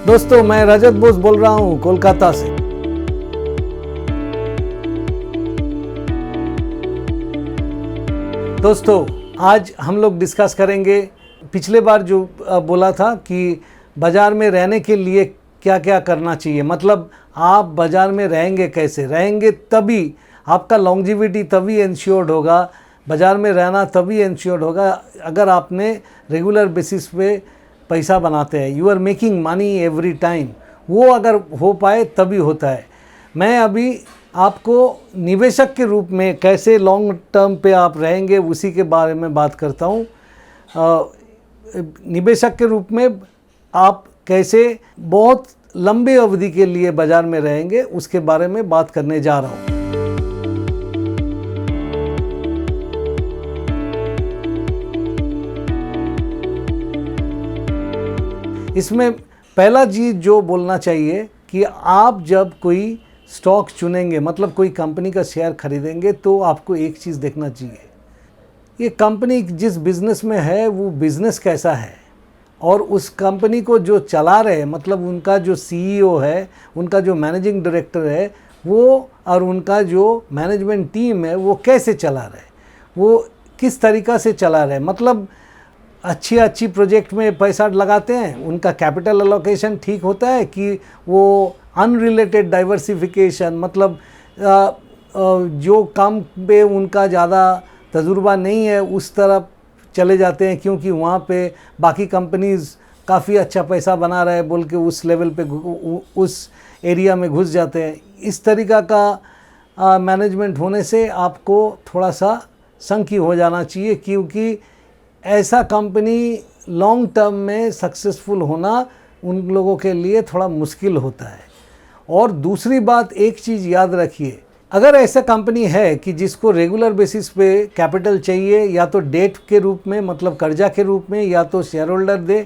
दोस्तों, मैं रजत बोस बोल रहा हूँ कोलकाता से। दोस्तों, आज हम लोग डिस्कस करेंगे, पिछले बार जो बोला था कि बाज़ार में रहने के लिए क्या क्या करना चाहिए। मतलब आप बाज़ार में रहेंगे कैसे, रहेंगे तभी आपका लॉन्जिविटी तभी इंश्योर्ड होगा, बाज़ार में रहना तभी इंश्योर्ड होगा अगर आपने रेगुलर बेसिस पे पैसा बनाते हैं। You are making money every time, वो अगर हो पाए तभी होता है। मैं अभी आपको निवेशक के रूप में कैसे लॉन्ग टर्म पे आप रहेंगे उसी के बारे में बात करता हूँ। निवेशक के रूप में आप कैसे बहुत लंबी अवधि के लिए बाज़ार में रहेंगे उसके बारे में बात करने जा रहा हूँ। इसमें पहला चीज़ जो बोलना चाहिए कि आप जब कोई स्टॉक चुनेंगे, मतलब कोई कंपनी का शेयर खरीदेंगे, तो आपको एक चीज़ देखना चाहिए, ये कंपनी जिस बिज़नेस में है वो बिज़नेस कैसा है, और उस कंपनी को जो चला रहे हैं, मतलब उनका जो सीईओ है, उनका जो मैनेजिंग डायरेक्टर है वो, और उनका जो मैनेजमेंट टीम है वो कैसे चला रहे, वो किस तरीक़ा से चला रहे। मतलब अच्छी प्रोजेक्ट में पैसा लगाते हैं, उनका कैपिटल एलोकेशन ठीक होता है कि वो अनरिलेटेड डाइवर्सिफिकेशन, मतलब जो काम पे उनका ज़्यादा तजुर्बा नहीं है उस तरफ चले जाते हैं क्योंकि वहाँ पे बाकी कंपनीज़ काफ़ी अच्छा पैसा बना रहे हैं बोल के उस लेवल पे उस एरिया में घुस जाते हैं। इस तरीक़ा का मैनेजमेंट होने से आपको थोड़ा सा संकी हो जाना चाहिए, क्योंकि ऐसा कंपनी लॉन्ग टर्म में सक्सेसफुल होना उन लोगों के लिए थोड़ा मुश्किल होता है। और दूसरी बात, एक चीज़ याद रखिए, अगर ऐसा कंपनी है कि जिसको रेगुलर बेसिस पे कैपिटल चाहिए, या तो डेट के रूप में मतलब कर्जा के रूप में, या तो शेयर होल्डर दे,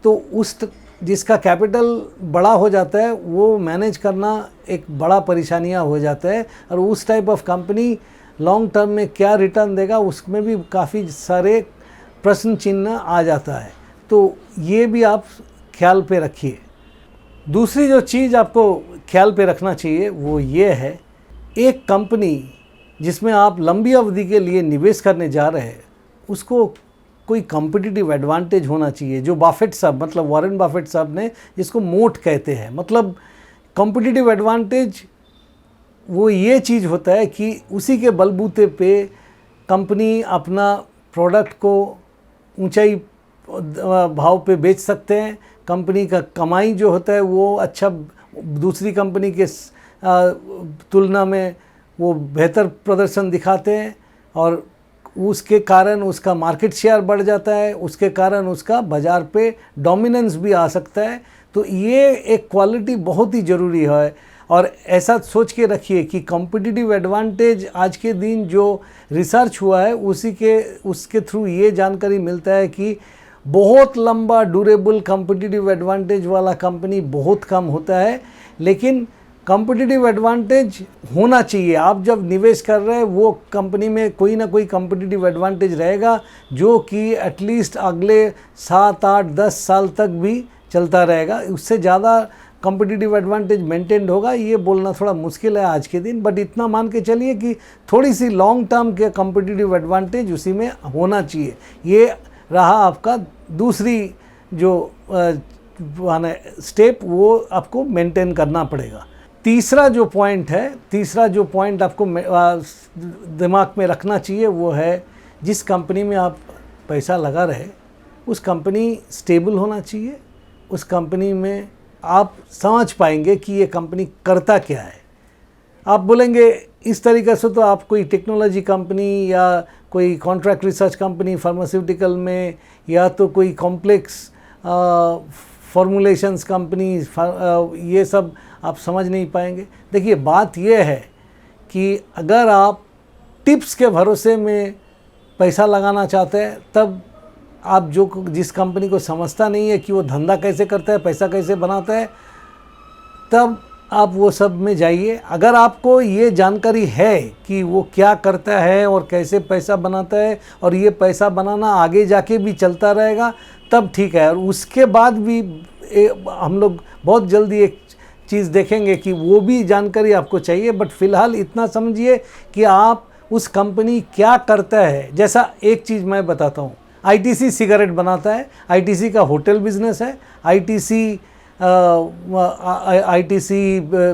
तो उस जिसका कैपिटल बड़ा हो जाता है वो मैनेज करना एक बड़ा परेशानियाँ हो जाता है। और उस type of company long term में क्या रिटर्न देगा उसमें भी काफ़ी सारे प्रश्न चिन्ह आ जाता है। तो ये भी आप ख्याल पे रखिए। दूसरी जो चीज़ आपको ख्याल पे रखना चाहिए वो ये है, एक कंपनी जिसमें आप लंबी अवधि के लिए निवेश करने जा रहे हैं उसको कोई कॉम्पिटिटिव एडवांटेज होना चाहिए। जो बाफेट साहब, मतलब वॉरेन बाफेट साहब ने जिसको मोट कहते हैं, मतलब कॉम्पिटिटिव एडवांटेज वो ये चीज़ होता है कि उसी के बलबूते पे कंपनी अपना प्रोडक्ट को ऊंचाई भाव पे बेच सकते हैं। कंपनी का कमाई जो होता है वो अच्छा, दूसरी कंपनी के तुलना में वो बेहतर प्रदर्शन दिखाते हैं, और उसके कारण उसका मार्केट शेयर बढ़ जाता है, उसके कारण उसका बाज़ार पे डोमिनेंस भी आ सकता है। तो ये एक क्वालिटी बहुत ही ज़रूरी है। और ऐसा सोच के रखिए कि कॉम्पिटिटिव एडवांटेज आज के दिन जो रिसर्च हुआ है उसके थ्रू ये जानकारी मिलता है कि बहुत लंबा ड्यूरेबल कॉम्पिटिटिव एडवांटेज वाला कंपनी बहुत कम होता है। लेकिन कॉम्पिटिटिव एडवांटेज होना चाहिए। आप जब निवेश कर रहे हैं वो कंपनी में कोई ना कोई कॉम्पिटिटिव एडवांटेज रहेगा जो कि एटलीस्ट अगले 7, 8, 10 साल तक भी चलता रहेगा। उससे ज़्यादा कॉम्पिटिटिव एडवांटेज मेंटेन्ड होगा ये बोलना थोड़ा मुश्किल है आज के दिन, बट इतना मान के चलिए कि थोड़ी सी लॉन्ग टर्म के कॉम्पिटिटिव एडवांटेज उसी में होना चाहिए। ये रहा आपका दूसरी जो स्टेप, वो आपको मेंटेन करना पड़ेगा। तीसरा जो पॉइंट आपको दिमाग में रखना चाहिए वो है, जिस कंपनी में आप पैसा लगा रहे उस कंपनी स्टेबल होना चाहिए। उस कंपनी में आप समझ पाएंगे कि ये कंपनी करता क्या है। आप बोलेंगे इस तरीक़े से तो आप कोई टेक्नोलॉजी कंपनी या कोई कॉन्ट्रैक्ट रिसर्च कंपनी फार्मास्यूटिकल में, या तो कोई कॉम्प्लेक्स फॉर्मुलेशंस कंपनी, ये सब आप समझ नहीं पाएंगे। देखिए, बात ये है कि अगर आप टिप्स के भरोसे में पैसा लगाना चाहते हैं, तब आप जिस कंपनी को समझता नहीं है कि वो धंधा कैसे करता है, पैसा कैसे बनाता है, तब आप वो सब में जाइए। अगर आपको ये जानकारी है कि वो क्या करता है और कैसे पैसा बनाता है, और ये पैसा बनाना आगे जाके भी चलता रहेगा, तब ठीक है। और उसके बाद भी हम लोग बहुत जल्दी एक चीज़ देखेंगे कि वो भी जानकारी आपको चाहिए, बट फिलहाल इतना समझिए कि आप उस कंपनी क्या करता है। जैसा एक चीज़ मैं बताता हूँ, आईटीसी सिगरेट बनाता है, आईटीसी का होटल बिजनेस है, आईटीसी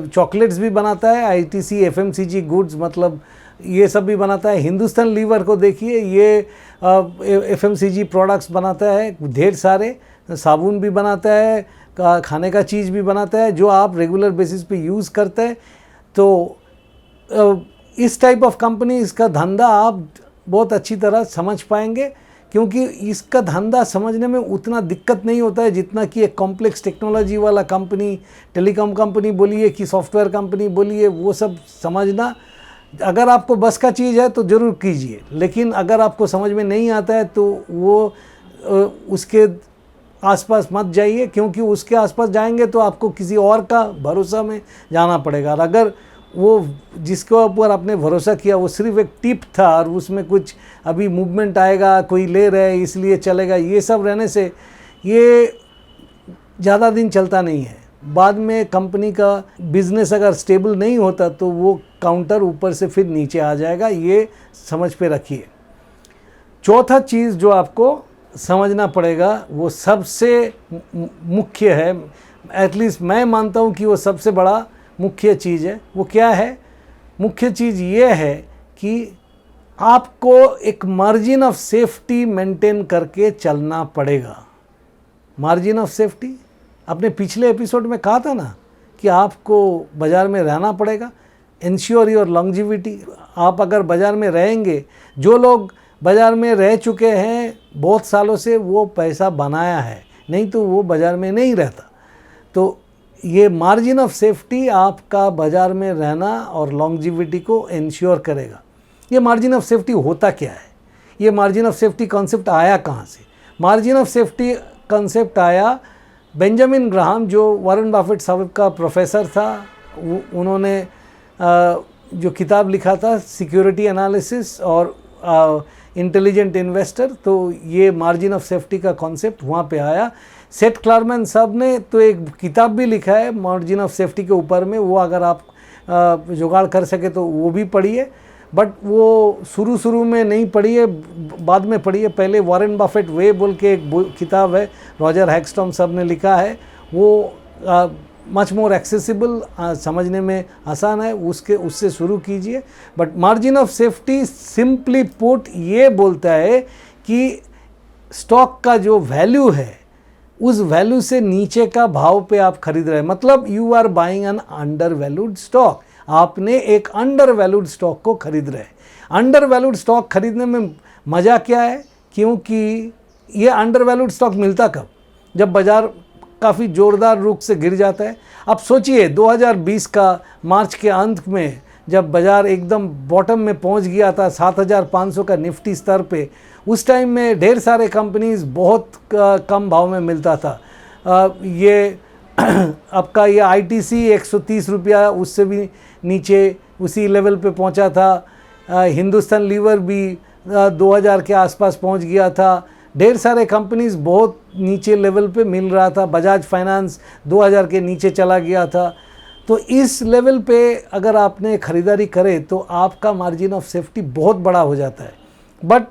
चॉकलेट्स भी बनाता है, आईटीसी एफएमसीजी गुड्स मतलब ये सब भी बनाता है। हिंदुस्तान लीवर को देखिए, ये एफएमसीजी प्रोडक्ट्स बनाता है, ढेर सारे साबुन भी बनाता है, खाने का चीज़ भी बनाता है जो आप रेगुलर बेसिस पे यूज़ करते हैं। तो इस टाइप ऑफ कंपनी, इसका धंधा आप बहुत अच्छी तरह समझ पाएंगे, क्योंकि इसका धंधा समझने में उतना दिक्कत नहीं होता है जितना कि एक कॉम्प्लेक्स टेक्नोलॉजी वाला कंपनी, टेलीकॉम कंपनी बोलिए कि सॉफ्टवेयर कंपनी बोलिए, वो सब समझना अगर आपको बस का चीज़ है तो ज़रूर कीजिए, लेकिन अगर आपको समझ में नहीं आता है तो वो उसके आसपास मत जाइए, क्योंकि उसके आसपास जाएंगे तो आपको किसी और का भरोसा में जाना पड़ेगा। और अगर वो जिसके ऊपर आपने भरोसा किया वो सिर्फ एक टिप था और उसमें कुछ अभी मूवमेंट आएगा, कोई ले रहे हैं इसलिए चलेगा, ये सब रहने से ये ज़्यादा दिन चलता नहीं है। बाद में कंपनी का बिजनेस अगर स्टेबल नहीं होता तो वो काउंटर ऊपर से फिर नीचे आ जाएगा, ये समझ पे रखिए। चौथा चीज़ जो आपको समझना पड़ेगा वो सबसे मुख्य है, एटलीस्ट मैं मानता हूँ कि वो सबसे बड़ा मुख्य चीज़ है। वो क्या है? मुख्य चीज़ ये है कि आपको एक मार्जिन ऑफ सेफ्टी मेंटेन करके चलना पड़ेगा। मार्जिन ऑफ सेफ्टी आपने पिछले एपिसोड में कहा था ना कि आपको बाज़ार में रहना पड़ेगा, इंश्योर योर लॉन्जिविटी। आप अगर बाज़ार में रहेंगे, जो लोग बाज़ार में रह चुके हैं बहुत सालों से, वो पैसा बनाया है, नहीं तो वो बाज़ार में नहीं रहता। तो ये मार्जिन ऑफ सेफ्टी आपका बाज़ार में रहना और लॉन्जिविटी को इंश्योर करेगा। ये मार्जिन ऑफ सेफ्टी होता क्या है? ये मार्जिन ऑफ सेफ्टी कॉन्सेप्ट आया कहाँ से? मार्जिन ऑफ सेफ्टी कॉन्सेप्ट आया बेंजामिन ग्राहम, जो वॉरेन बफेट साहब का प्रोफेसर था, उन्होंने जो किताब लिखा था सिक्योरिटी एनालिसिस और इंटेलिजेंट इन्वेस्टर, तो ये मार्जिन ऑफ सेफ्टी का कॉन्सेप्ट वहाँ पे आया। सेट क्लारमैन साहब ने तो एक किताब भी लिखा है मार्जिन ऑफ सेफ्टी के ऊपर में, वो अगर आप जुगाड़ कर सके तो वो भी पढ़िए, बट वो शुरू में नहीं पढ़िए, बाद में पढ़िए। पहले वॉरेन बफेट वे बोल के एक किताब है, रॉजर हैग्स्टॉम साहब ने लिखा है, वो मच मोर एक्सेसिबल, समझने में आसान है, उससे शुरू कीजिए। But margin of safety simply put ये बोलता है कि स्टॉक का जो वैल्यू है उस वैल्यू से नीचे का भाव पे आप खरीद रहे हैं, मतलब you are buying an undervalued stock. आपने एक अंडर वैल्यूड स्टॉक को खरीद रहे हैं। अंडर वैल्यूड स्टॉक खरीदने में मज़ा क्या है? क्योंकि ये अंडर वैल्यूड स्टॉक मिलता कब? जब बाज़ार काफ़ी ज़ोरदार रुख से गिर जाता है। अब सोचिए 2020 का मार्च के अंत में जब बाज़ार एकदम बॉटम में पहुंच गया था 7,500 का निफ्टी स्तर पे, उस टाइम में ढेर सारे कंपनीज बहुत कम भाव में मिलता था। ये आपका ये आईटीसी 130 रुपया, उससे भी नीचे उसी लेवल पे पहुंचा था। हिंदुस्तान लीवर भी 2000 के आसपास पहुंच गया था। ढेर सारे कंपनीज बहुत नीचे लेवल पे मिल रहा था। बजाज फाइनेंस 2000 के नीचे चला गया था। तो इस लेवल पे अगर आपने ख़रीदारी करे तो आपका मार्जिन ऑफ सेफ्टी बहुत बड़ा हो जाता है। बट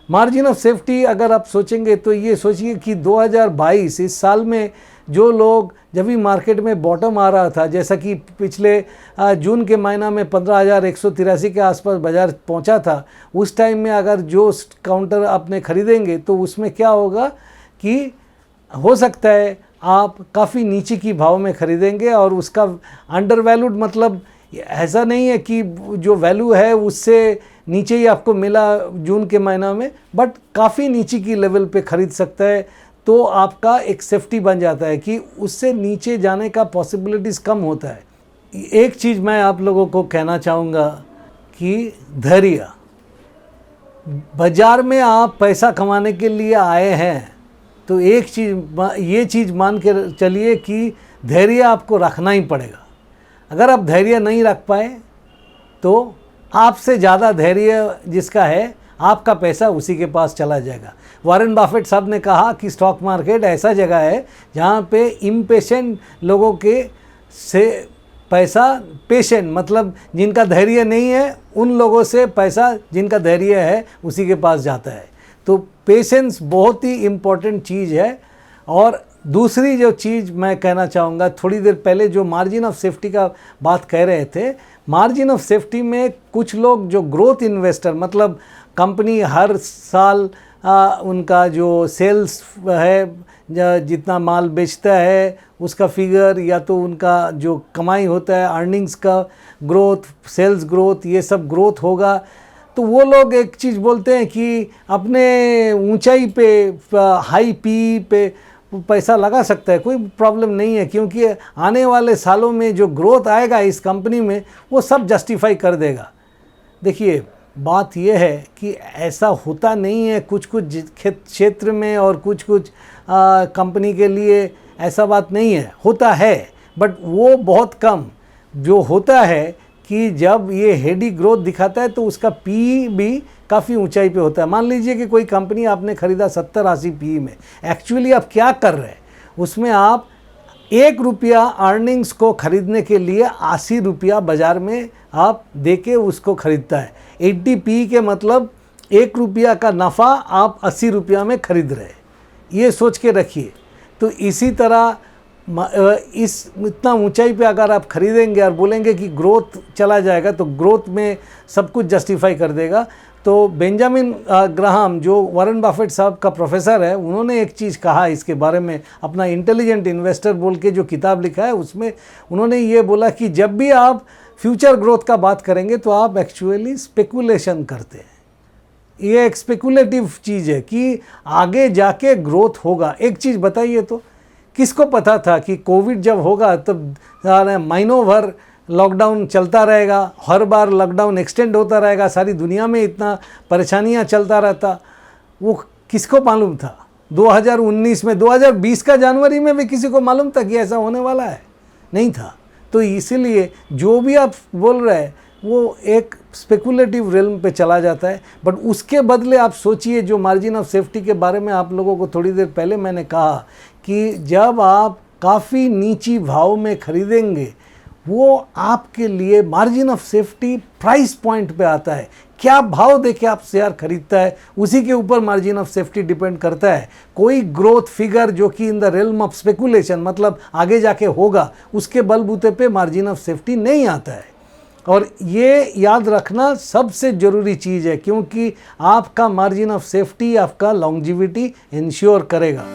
मार्जिन ऑफ सेफ्टी अगर आप सोचेंगे तो ये सोचिए कि 2022 इस साल में जो लोग जब भी मार्केट में बॉटम आ रहा था, जैसा कि पिछले जून के महीना में 15,183 के आसपास बाज़ार पहुंचा था, उस टाइम में अगर जो काउंटर आपने ख़रीदेंगे तो उसमें क्या होगा कि हो सकता है आप काफ़ी नीचे की भाव में ख़रीदेंगे और उसका अंडर वैल्यूड मतलब ऐसा नहीं है कि जो वैल्यू है उससे नीचे ही आपको मिला जून के महीना में, बट काफ़ी नीचे की लेवल पे ख़रीद सकता है। तो आपका एक सेफ्टी बन जाता है कि उससे नीचे जाने का पॉसिबिलिटीज़ कम होता है। एक चीज़ मैं आप लोगों को कहना चाहूँगा कि धैर्य, बाज़ार में आप पैसा कमाने के लिए आए हैं तो एक चीज़ ये चीज़ मान के चलिए कि धैर्य आपको रखना ही पड़ेगा। अगर आप धैर्य नहीं रख पाए तो आपसे ज़्यादा धैर्य जिसका है आपका पैसा उसी के पास चला जाएगा। वॉरेन बफेट साहब ने कहा कि स्टॉक मार्केट ऐसा जगह है जहाँ पे इम्पेशेंट लोगों के से पैसा, पेशेंट मतलब जिनका धैर्य नहीं है उन लोगों से पैसा जिनका धैर्य है उसी के पास जाता है। तो पेशेंस बहुत ही इम्पोर्टेंट चीज़ है। और दूसरी जो चीज़ मैं कहना चाहूँगा, थोड़ी देर पहले जो मार्जिन ऑफ सेफ्टी का बात कह रहे थे, मार्जिन ऑफ सेफ्टी में कुछ लोग जो ग्रोथ इन्वेस्टर, मतलब कंपनी हर साल उनका जो सेल्स है, जितना माल बेचता है उसका फिगर, या तो उनका जो कमाई होता है, अर्निंग्स का ग्रोथ, सेल्स ग्रोथ, ये सब ग्रोथ होगा, तो वो लोग एक चीज़ बोलते हैं कि अपने ऊंचाई पे, हाई पी पे पैसा लगा सकता है, कोई प्रॉब्लम नहीं है, क्योंकि आने वाले सालों में जो ग्रोथ आएगा इस कंपनी में वो सब जस्टिफाई कर देगा। देखिए बात यह है कि ऐसा होता नहीं है, कुछ कुछ क्षेत्र में और कुछ कुछ कंपनी के लिए ऐसा बात नहीं है, होता है, बट वो बहुत कम। जो होता है कि जब ये हेडी ग्रोथ दिखाता है तो उसका पी भी काफ़ी ऊंचाई पे होता है। मान लीजिए कि कोई कंपनी आपने ख़रीदा 70-80 पी में, एक्चुअली आप क्या कर रहे हैं, उसमें आप 1 रुपया अर्निंग्स को ख़रीदने के लिए 80 रुपया बाज़ार में आप देके उसको ख़रीदता है। 80 पी के मतलब 1 रुपया का नफ़ा आप 80 रुपया में ख़रीद रहे हैं, ये सोच के रखिए। तो इसी तरह इस इतना ऊंचाई पे अगर आप ख़रीदेंगे और बोलेंगे कि ग्रोथ चला जाएगा, तो ग्रोथ में सब कुछ जस्टिफाई कर देगा। तो बेंजामिन ग्राहम, जो वॉरेन बफेट साहब का प्रोफेसर है, उन्होंने एक चीज़ कहा इसके बारे में, अपना इंटेलिजेंट इन्वेस्टर बोल के जो किताब लिखा है उसमें उन्होंने ये बोला कि जब भी आप फ्यूचर ग्रोथ का बात करेंगे तो आप एक्चुअली स्पेकुलेशन करते हैं। ये एक स्पेकुलेटिव चीज़ है कि आगे जाके ग्रोथ होगा। एक चीज़ बताइए तो, किसको पता था कि कोविड जब होगा तब महीनों भर लॉकडाउन चलता रहेगा, हर बार लॉकडाउन एक्सटेंड होता रहेगा, सारी दुनिया में इतना परेशानियां चलता रहता, वो किसको मालूम था? 2019 में, 2020 का जनवरी में भी किसी को मालूम था कि ऐसा होने वाला है? नहीं था। तो इसीलिए जो भी आप बोल रहे हैं वो एक स्पेकुलेटिव रेल्म पे चला जाता है। बट उसके बदले आप सोचिए, जो मार्जिन ऑफ सेफ्टी के बारे में आप लोगों को थोड़ी देर पहले मैंने कहा कि जब आप काफ़ी नीची भाव में खरीदेंगे, वो आपके लिए margin of safety price point पे आता है। क्या भाव देके आप शेयर खरीदता है उसी के ऊपर मार्जिन ऑफ सेफ्टी डिपेंड करता है। कोई ग्रोथ फिगर जो कि in the realm of speculation, मतलब आगे जाके होगा, उसके बलबूते पे मार्जिन ऑफ सेफ्टी नहीं आता है। और ये याद रखना सबसे ज़रूरी चीज़ है, क्योंकि आपका मार्जिन ऑफ सेफ्टी आपका लॉन्जिविटी इंश्योर करेगा।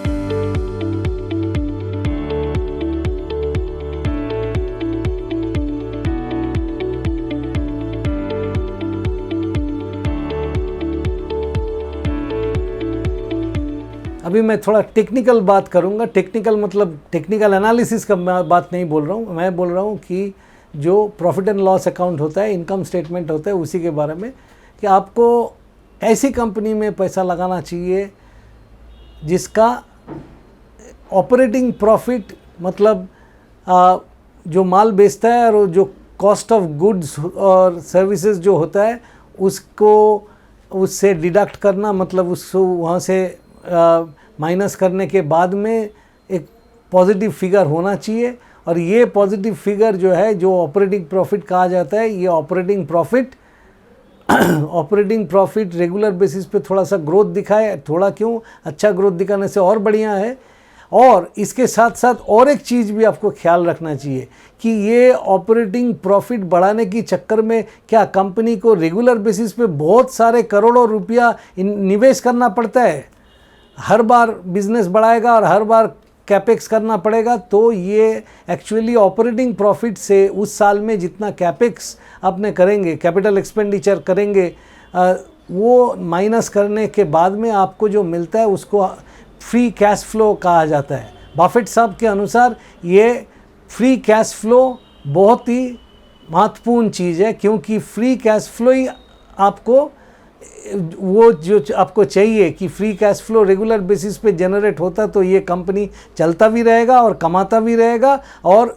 अभी मैं थोड़ा टेक्निकल बात करूंगा। टेक्निकल मतलब टेक्निकल एनालिसिस का मैं बात नहीं बोल रहा हूँ, मैं बोल रहा हूँ कि जो प्रॉफिट एंड लॉस अकाउंट होता है, इनकम स्टेटमेंट होता है, उसी के बारे में, कि आपको ऐसी कंपनी में पैसा लगाना चाहिए जिसका ऑपरेटिंग प्रॉफिट, मतलब जो माल बेचता है और जो कॉस्ट ऑफ गुड्स और सर्विसेज जो होता है उसको उससे डिडक्ट करना, मतलब उसको वहाँ से माइनस करने के बाद में एक पॉजिटिव फिगर होना चाहिए। और ये पॉजिटिव फिगर जो है, जो ऑपरेटिंग प्रॉफिट कहा जाता है, ये ऑपरेटिंग प्रॉफिट रेगुलर बेसिस पे थोड़ा सा ग्रोथ दिखाए, थोड़ा क्यों, अच्छा ग्रोथ दिखाने से और बढ़िया है। और इसके साथ साथ और एक चीज़ भी आपको ख्याल रखना चाहिए कि ये ऑपरेटिंग प्रॉफिट बढ़ाने की चक्कर में क्या कंपनी को रेगुलर बेसिस पे बहुत सारे करोड़ों रुपया निवेश करना पड़ता है? हर बार बिजनेस बढ़ाएगा और हर बार कैपेक्स करना पड़ेगा, तो ये एक्चुअली ऑपरेटिंग प्रॉफिट से उस साल में जितना कैपेक्स आपने करेंगे, कैपिटल एक्सपेंडिचर करेंगे, वो माइनस करने के बाद में आपको जो मिलता है उसको फ्री कैश फ्लो कहा जाता है। बफेट साहब के अनुसार ये फ्री कैश फ्लो बहुत ही महत्वपूर्ण चीज़ है, क्योंकि फ्री कैश फ्लो ही आपको, वो जो आपको चाहिए कि free cash flow regular basis पे जनरेट होता, तो ये कंपनी चलता भी रहेगा और कमाता भी रहेगा। और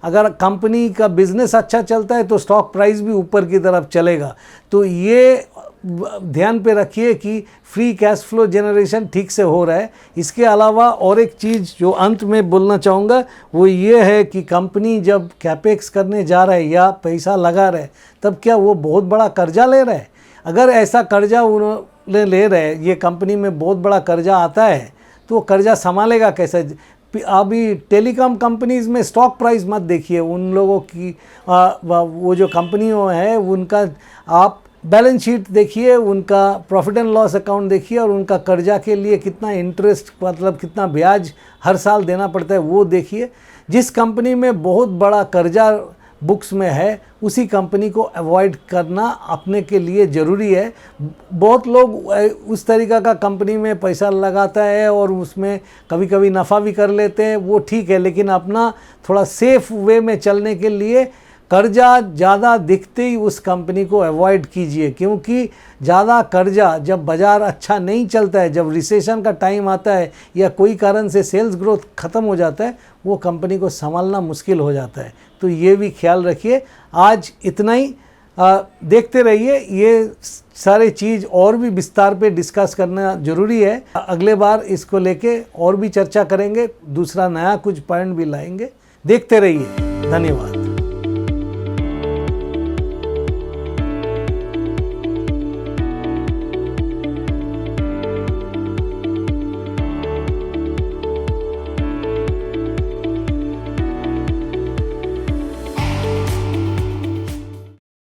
अगर कंपनी का बिजनेस अच्छा चलता है तो स्टॉक प्राइस भी ऊपर की तरफ चलेगा। तो ये ध्यान पे रखिए कि फ्री कैश फ्लो जनरेशन ठीक से हो रहा है। इसके अलावा और एक चीज़ जो अंत में बोलना चाहूँगा वो ये है कि कंपनी जब कैपेक्स करने जा रहा है या पैसा लगा रहा है, तब क्या वो बहुत बड़ा कर्जा ले रहा है? अगर ऐसा कर्जा उन्होंने ले रहे हैं, ये कंपनी में बहुत बड़ा कर्जा आता है, तो वो कर्जा संभालेगा कैसे? अभी टेलीकॉम कंपनीज में स्टॉक प्राइस मत देखिए उन लोगों की, वो जो कंपनियों है उनका आप बैलेंस शीट देखिए, उनका प्रॉफिट एंड लॉस अकाउंट देखिए और उनका कर्जा के लिए कितना इंटरेस्ट मतलब कितना ब्याज हर साल देना पड़ता है वो देखिए। जिस कंपनी में बहुत बड़ा कर्जा बुक्स में है उसी कंपनी को अवॉइड करना अपने के लिए ज़रूरी है। बहुत लोग उस तरीक़ा का कंपनी में पैसा लगाता है और उसमें कभी कभी नफ़ा भी कर लेते हैं, वो ठीक है, लेकिन अपना थोड़ा सेफ वे में चलने के लिए कर्जा ज़्यादा दिखते ही उस कंपनी को अवॉइड कीजिए, क्योंकि ज़्यादा कर्जा जब बाज़ार अच्छा नहीं चलता है, जब रिसेशन का टाइम आता है या कोई कारण से सेल्स ग्रोथ ख़त्म हो जाता है, वो कंपनी को संभालना मुश्किल हो जाता है। तो ये भी ख्याल रखिए। आज इतना ही, देखते रहिए, ये सारे चीज़ और भी विस्तार पे डिस्कस करना ज़रूरी है। अगले बार इसको लेके और भी चर्चा करेंगे, दूसरा नया कुछ पॉइंट भी लाएंगे। देखते रहिए। धन्यवाद।